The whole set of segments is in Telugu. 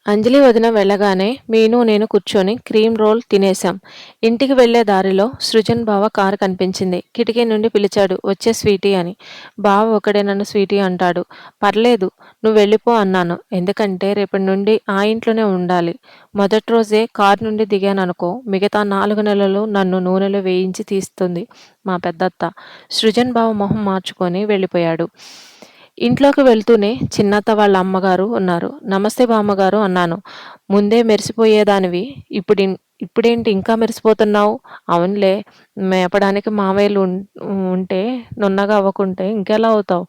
అంజలి వదిన వెళ్ళగానే మీను నేను కూర్చొని క్రీమ్ రోల్ తినేశాం. ఇంటికి వెళ్లే దారిలో సృజన్ బావ కారు కనిపించింది. కిటికీ నుండి పిలిచాడు, వచ్చే స్వీటీ అని. బావ ఒకడే నన్ను స్వీటీ అంటాడు. పర్లేదు, నువ్వు వెళ్ళిపో అన్నాను. ఎందుకంటే రేపటి నుండి ఆ ఇంట్లోనే ఉండాలి. మొదటి రోజే కారు నుండి దిగాననుకో, మిగతా 4 నెలలు నన్ను నూనెలో వేయించి తీస్తుంది మా పెద్దత్త. సృజన్ బావ మొహం మార్చుకొని వెళ్ళిపోయాడు. ఇంట్లోకి వెళ్తూనే చిన్నత్త వాళ్ళ అమ్మగారు ఉన్నారు. నమస్తే బామ్మగారు అన్నాను. ముందే మెరిసిపోయేదానివి, ఇప్పుడేంటి ఇంకా మెరిసిపోతున్నావు? అవునులే, మేపడానికి మావయ్యలు ఉంటే నున్నగా అవ్వకుంటే ఇంకెలా అవుతావు?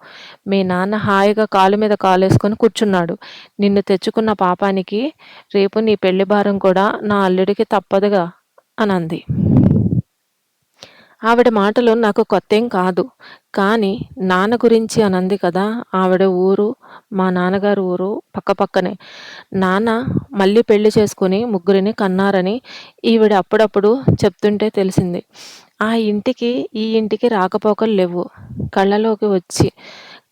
మీ నాన్న హాయిగా కాలు మీద కాలేసుకొని కూర్చున్నాడు. నిన్ను తెచ్చుకున్న పాపానికి రేపు నీ పెళ్లి భారం కూడా నా అల్లుడికి తప్పదుగా అనంది. ఆవిడ మాటలు నాకు కొత్తేం కాదు. కానీ నాన్న గురించి అనంది కదా! ఆవిడ ఊరు, మా నాన్నగారి ఊరు పక్కపక్కనే. నాన్న మళ్ళీ పెళ్లి చేసుకుని ముగ్గురిని కన్నారని ఈవిడ అప్పుడప్పుడు చెప్తుంటే తెలిసింది. ఆ ఇంటికి, ఈ ఇంటికి రాకపోకలు లెవ్వు.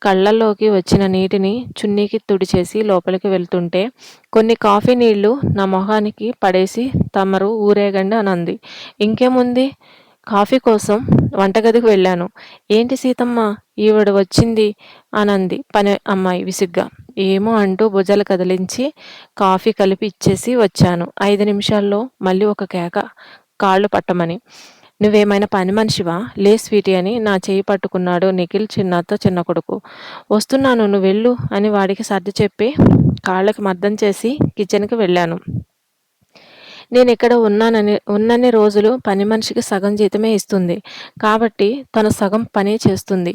కళ్ళల్లోకి వచ్చిన నీటిని చున్నీకి తుడిచేసి లోపలికి వెళ్తుంటే కొన్ని కాఫీ నీళ్లు నా మొహానికి పడేసి తమరు ఊరేగండి అనంది. ఇంకేముంది? కాఫీ కోసం వంటగదికి వెళ్ళాను. ఏంటి సీతమ్మ, ఈవిడ వచ్చింది అనంది పని అమ్మాయి విసుగ్గా. ఏమో అంటూ భుజాలు కదిలించి కాఫీ కలిపి ఇచ్చేసి వచ్చాను. 5 నిమిషాల్లో మళ్ళీ ఒక కేక, కాళ్ళు పట్టమని. నువ్వేమైనా పని మనిషివా? లే స్వీటీ అని నా చేయి పట్టుకున్నాడు నిఖిల్, చిన్నత్త చిన్న కొడుకు. వస్తున్నాను, నువ్వెళ్ళు అని వాడికి సర్ది చెప్పి కాళ్ళకి మర్దం చేసి కిచెన్కి వెళ్ళాను. నేనిక్కడ ఉన్నన్ని రోజులు పని మనిషికి సగం జీతమే ఇస్తుంది. కాబట్టి తను సగం పని చేస్తుంది.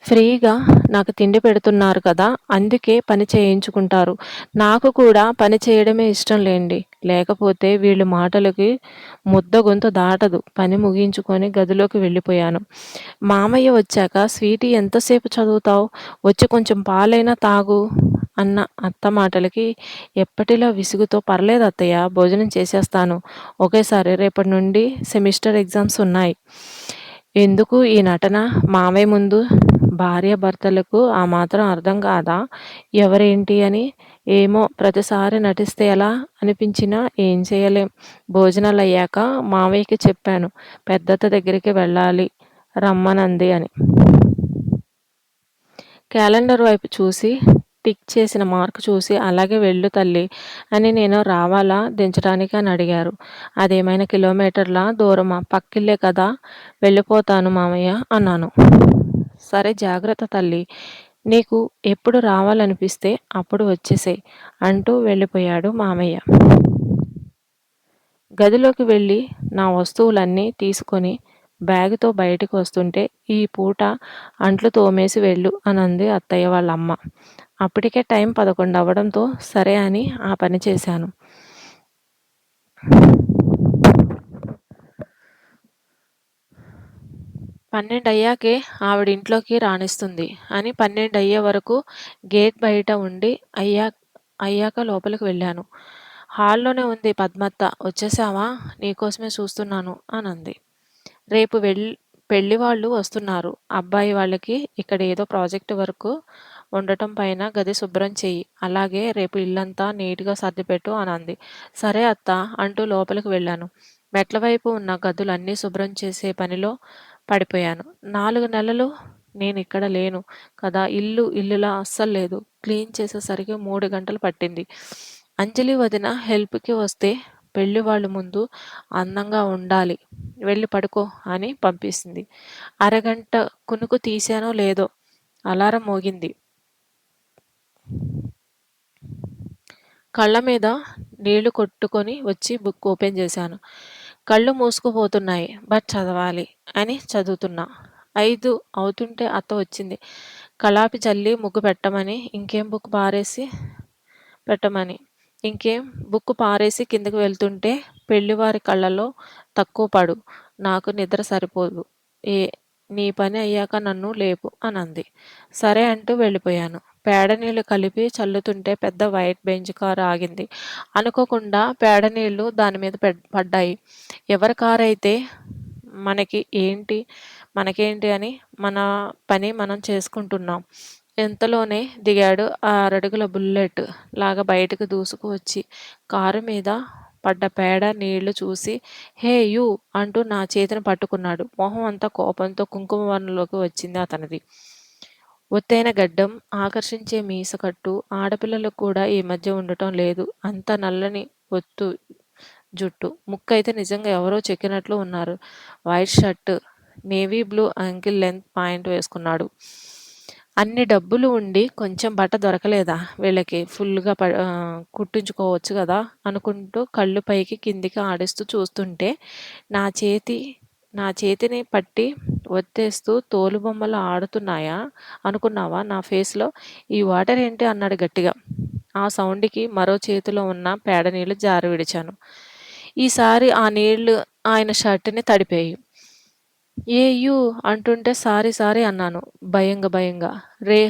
ఫ్రీగా నాకు తిండి పెడుతున్నారు కదా, అందుకే పని చేయించుకుంటారు. నాకు కూడా పని చేయడమే ఇష్టం లేండి. లేకపోతే వీళ్ళు మాటలకి ముద్ద గొంతు దాటదు. పని ముగించుకొని గదిలోకి వెళ్ళిపోయాను. మామయ్య వచ్చాక స్వీటీ ఎంతసేపు చదువుతావు? వచ్చి కొంచెం పాలైనా తాగు అన్న అత్త మాటలకి ఎప్పటిలా విసుగుతో పర్లేదు అత్తయ్య, భోజనం చేసేస్తాను. ఒకేసారి రేపటి నుండి సెమిస్టర్ ఎగ్జామ్స్ ఉన్నాయి. ఎందుకు ఈ నటన? మామయ్య ముందు భార్యాభర్తలకు ఆ మాత్రం అర్థం కాదా ఎవరేంటి అని? ఏమో, ప్రతిసారి నటిస్తే ఎలా అనిపించినా ఏం చేయలేం. భోజనాలు అయ్యాక మామయ్యకి చెప్పాను, పెద్దత్త దగ్గరికి వెళ్ళాలి రమ్మనంది అని. క్యాలెండర్ వైపు చూసి టిక్ చేసిన మార్క్ చూసి అలాగే వెళ్ళు తల్లి అని నేను రావాలా దించడానికి అని అడిగారు. అదేమైనా కిలోమీటర్ల దూరమా? పక్కిల్లే కదా, వెళ్ళిపోతాను మామయ్య అన్నాను. సరే, జాగ్రత్త తల్లి, నీకు ఎప్పుడు రావాలనిపిస్తే అప్పుడు వచ్చేసేయ్ అంటూ వెళ్ళిపోయాడు మామయ్య. గదిలోకి వెళ్ళి నా వస్తువులన్నీ తీసుకొని బ్యాగుతో బయటికి వస్తుంటే ఈ పూట అంట్లు తోమేసి వెళ్ళు అనంది అత్తయ్య వాళ్ళమ్మ. అప్పటికే టైం 11 అవ్వడంతో సరే అని ఆ పని చేశాను. 12 అయ్యాకే ఆవిడ ఇంట్లోకి రానిస్తుంది అని 12 అయ్యే వరకు గేట్ బయట ఉండి అయ్యాక లోపలికి వెళ్ళాను. హాల్లోనే ఉంది పద్మత్త. వచ్చేసావా? నీకోసమే చూస్తున్నాను అనంది. రేపు పెళ్లి వాళ్ళు వస్తున్నారు. అబ్బాయి వాళ్ళకి ఇక్కడ ఏదో ప్రాజెక్టు వర్క్ ఉండటం పైన గది శుభ్రం చెయ్యి. అలాగే రేపు ఇల్లంతా నీట్గా సర్దిపెట్టు అనంది. సరే అత్త అంటూ లోపలికి వెళ్ళాను. మెట్ల వైపు ఉన్న గదులన్నీ శుభ్రం చేసే పనిలో పడిపోయాను. 4 నెలలు నేనిక్కడ లేను కదా, ఇల్లులా అస్సలు లేదు. క్లీన్ చేసేసరికి 3 గంటలు పట్టింది. అంజలి వదిన హెల్ప్కి వస్తే పెళ్లి వాళ్ళు ముందు అందంగా ఉండాలి, వెళ్ళి పడుకో అని పంపిస్తుంది. అరగంట కునుకు తీశానో లేదో అలారం మోగింది. కళ్ళ మీద నీళ్లు కొట్టుకొని వచ్చి బుక్ ఓపెన్ చేశాను. కళ్ళు మూసుకుపోతున్నాయి, బట్ చదవాలి అని చదువుతున్నా. 5 అవుతుంటే అత్త వచ్చింది. కళాపి చల్లి ముగ్గు ఇంకేం బుక్కు పారేసి కిందకి వెళ్తుంటే పెళ్లివారి కళ్ళలో తక్కువ పడు, నాకు నిద్ర సరిపోదు, నీ పని అయ్యాక నన్ను లేపు అనంది. సరే అంటూ వెళ్ళిపోయాను. పేడనీళ్లు కలిపి చల్లుతుంటే పెద్ద వైట్ బెంజ్ కారు ఆగింది. అనుకోకుండా పేడనీళ్లు దానిమీద పడ్డాయి. ఎవరి కారు అయితే మనకేంటి అని మన పని మనం చేసుకుంటున్నాం. ఇంతలోనే దిగాడు ఆ అరడుగుల బుల్లెట్ లాగా బయటకు దూసుకు వచ్చి కారు మీద పడ్డ పేడ నీళ్లు చూసి హే యూ అంటూ నా చేతిని పట్టుకున్నాడు. మొహం అంతా కోపంతో కుంకుమ వర్ణంలోకి వచ్చింది అతనిది. ఒత్తైన గడ్డం, ఆకర్షించే మీసకట్టు ఆడపిల్లలకు కూడా ఈ మధ్య ఉండటం లేదు. అంత నల్లని ఒత్తు జుట్టు. ముక్కయితే నిజంగా ఎవరో చెక్కినట్లు ఉన్నారు. White shirt, navy blue ankle length point వేసుకున్నాడు. అన్ని డబ్బులు ఉండి కొంచెం బట్ట దొరకలేదా వీళ్ళకి? ఫుల్‌గా కుట్టించుకోవచ్చు గదా! అనుకుంటూ కళ్ళు పైకి కిందికి ఆడిస్తూ చూస్తుంటే నా చేతి నా చేతిని పట్టి ఒత్తేస్తూ తోలుబొమ్మలు ఆడుతున్నాయా అనుకున్నావా నా ఫేస్‌లో? ఈ వాటర్ ఏంటి? అన్నాడు గట్టిగా. ఆ సౌండ్‌కి మరో చేతిలో ఉన్న పేడ నీళ్లు జారి విడిచాను. ఈసారి ఆ నీళ్లు ఆయన షర్ట్‌ని తడిపాయి. ఏ యూ అంటుంటే సారీ సారీ అన్నాను భయంగా. రే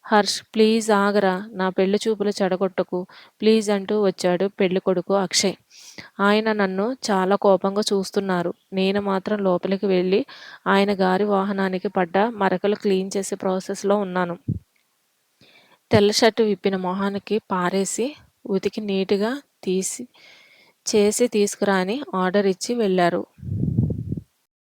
హర్ష్ ప్లీజ్ ఆగరా నా పెళ్లి చూపులు చెడగొట్టకు ప్లీజ్ అంటూ వచ్చాడు పెళ్ళికొడుకు అక్షయ్. ఆయన నన్ను చాలా కోపంగా చూస్తున్నారు. నేను మాత్రం లోపలికి వెళ్ళి ఆయన గారి వాహనానికి పడ్డ మరకలు క్లీన్ చేసే ప్రాసెస్‌లో ఉన్నాను. తెల్ల షర్టు విప్పిన మొహానికి పారేసి ఉతికి నీటుగా చేసి తీసుకురా అని ఆర్డర్ ఇచ్చి వెళ్ళారు.